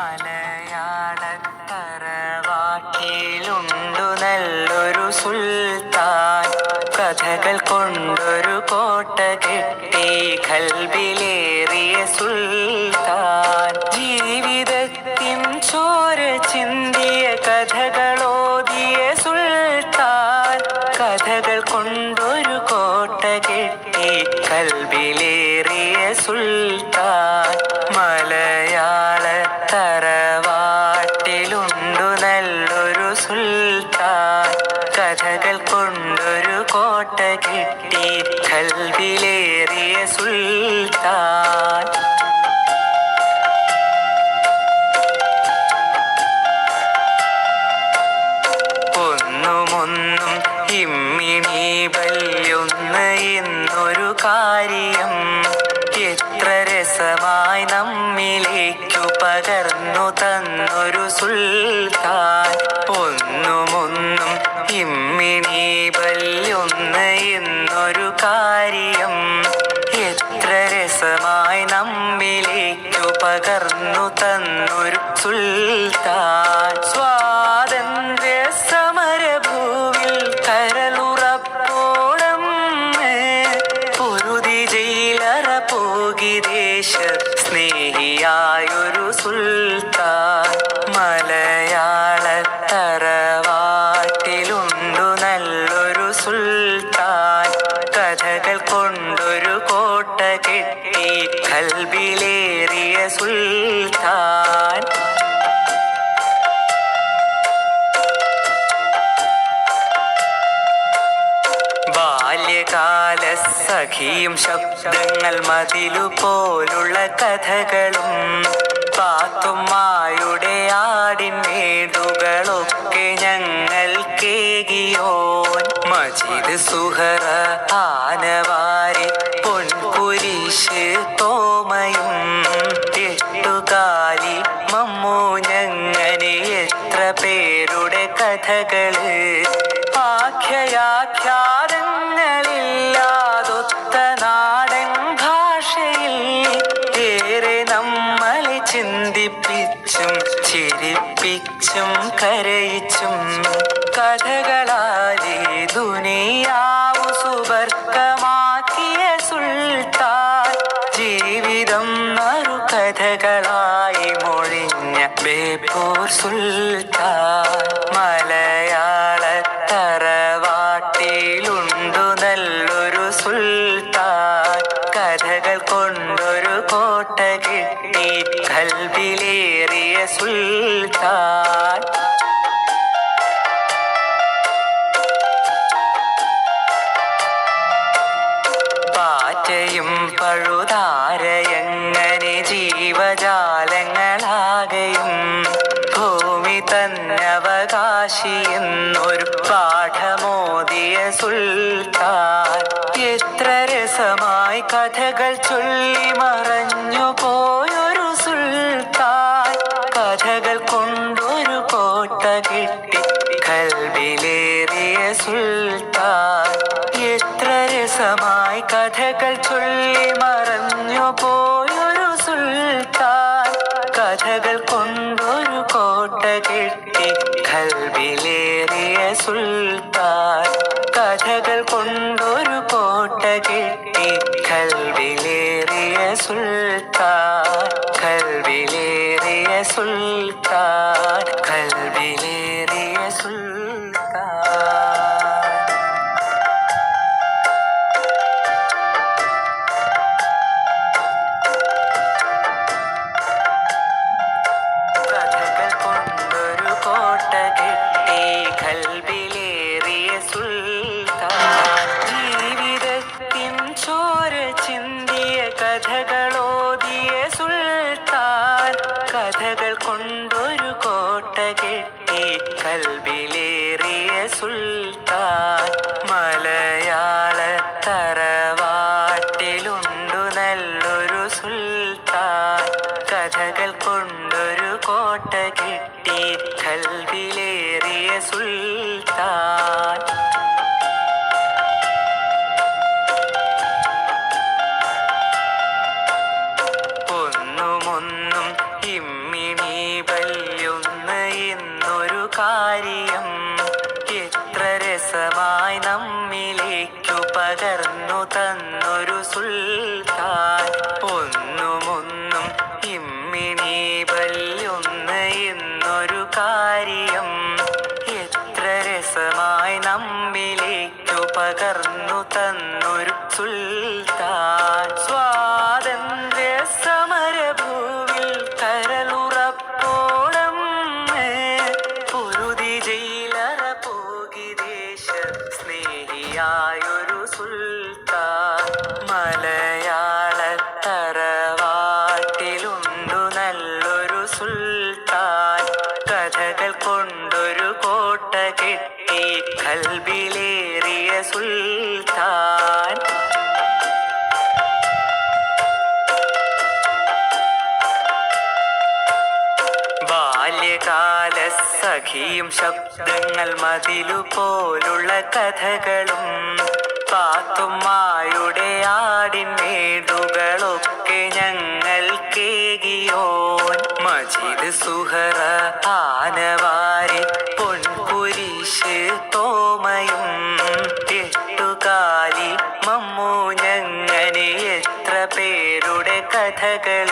മലയാള തറവാട്ടിലുണ്ടു നല്ലൊരു സുൽത്താൻ. കഥകൾ കൊണ്ടൊരു കോട്ട കെട്ടി ഖൽബിലേറിയ സുൽത്താൻ. ജീവിതത്തിൻ ചോര ചിന്തിയ കഥകളോതിയ സുൽത്താൻ. കഥകൾ കൊണ്ടൊരു കോട്ട കെട്ടി ഖൽബിലേറിയ സുൽത്താൻ. മലയാള തറവാട്ടിലുണ്ടു നല്ലൊരു സുൽത്താൻ. കഥകൾ കൊണ്ടൊരു കോട്ട കെട്ടി ഖൽബിലേറിയ സുൽത്താൻ. ഒന്നുമൊന്നും ഇമ്മിണി ബല്യൊന്ന് എന്നൊരു കാര്യം എത്ര രസമായി നമ്മിലേക്കു പകർന്നു തന്നൊരു സുൽത്താൻ. ഒന്നുമൊന്നും ഇമ്മിണി ബല്യൊന്ന് എന്നൊരു കാര്യം എത്ര രസമായി നമ്മിലേക്കു പകർന്നു തന്നൊരു സുൽത്താൻ. സ്വാതന്ത്ര്യ സമരഭൂവിൽ കരളുറപ്പോളം പൊരുതി ജയിലറ പോകി ദേശ സ്നേഹിയായൊരു സുൽത്താൻ. മലയാള തറവാട്ടിലുണ്ടു നല്ലൊരു സുൽത്താൻ. കഥകൾ കൊണ്ടൊരു കോട്ട കെട്ടി ഖൽബിലേറിയ സുൽത്താൻ. ബാല്യകാല സഖിയും ശബ്ദങ്ങൾ മതിലുപോലുള്ള കഥകളും പാത്തുമ്മായുടെ ആടിൻമേടുകളൊക്കെ ഞങ്ങൾ കേകിയോൻ. മജീദ് സുഹറ ആനവാരി പൊൻകുരിശ് തോമയും എട്ടുകാലി മമ്മൂ ഞങ്ങനെ എത്ര പേരുടെ കഥകള്. ആഖ്യാഖ്യാതങ്ങളില്ലാതൊത്ത നാടൻ ഭാഷയിൽ ഏറെ നമ്മളെ ചിന്തിപ്പിച്ചും ചിരിപ്പിച്ചും കരയിച്ചും കഥകളാലേ ദുനിയാവു സുബർക്കമാക്കിയ സുൽത്താൻ. ജീവിതം മറു കഥകളായി മൊഴിഞ്ഞ ബേപ്പൂർ സുൽത്താൻ. മലയാള തറവാട്ടിലുണ്ടു നല്ലൊരു സുൽത്താൻ. കഥകൾ കൊണ്ടൊരു കോട്ട കെട്ടി ഖൽബിലേറിയ സുൽത്താൻ. പാറ്റയും പഴുതാരയങ്ങനെ ജീവജാലങ്ങളാകെയും ഭൂമി തന്നവകാശി എന്നൊരു പാഠമോദിയ സുൽത്താൻ. എത്ര രസമായി കഥകൾ ചൊല്ലി മറഞ്ഞു പോയൊരു സുൽത്താൻ. കഥകൾ കൊണ്ടൊരു കോട്ട കെട്ടി ഖൽബിലേറിയ സുൽത്താൻ. എത്ര രസമായി കഥകൾ ചൊല്ലി മറഞ്ഞു പോയൊരു സുൽത്താൻ. കഥകൾ കൊണ്ടൊരു കോട്ട കെട്ടി ഖൽബിലേറിയ സുൽത്താൻ. കഥകൾ കൊണ്ടൊരു കോട്ട കെട്ടി ഖൽബിലേറിയ സുൽത്താൻ. ഖൽബിലേറിയ സുൽത്താൻ. ഖൽബിലേറിയ സുൽത്താൻ. ഖൽബിലേറിയ സുൽത്താൻ. ജീവിതത്തിൻ ചോര ചിന്തിയ കഥകളോതിയ സുൽത്താൻ. കഥകൾ കൊണ്ടൊരു കോട്ട കെട്ടി ഖൽബിലേറിയ സുൽത്താൻ. മലയാള തറവാട്ടിലുണ്ടു നല്ലൊരു സുൽത്താൻ. കഥകൾ കൊണ്ടൊരു കോട്ട കെട്ടി ഖൽബിലേറിയ സുൽത്താൻ. ഒന്നുമൊന്നും ഇമ്മിണി സുൽത്താൻ. ബാല്യകാല സഖിയും ശബ്ദങ്ങൾ മതിലുപോലുള്ള കഥകളും പാത്തുമ്മായുടെ ആടിനേടുകളൊക്കെ ഞങ്ങൾ കേകിയോൻ. മജീദ് സുഹറ ആനവാരി പൊൻകുരിശ് തോമയും എട്ടുകാലി മമ്മൂഞ്ഞങ്ങനെ എത്ര പേരുടെ കഥകൾ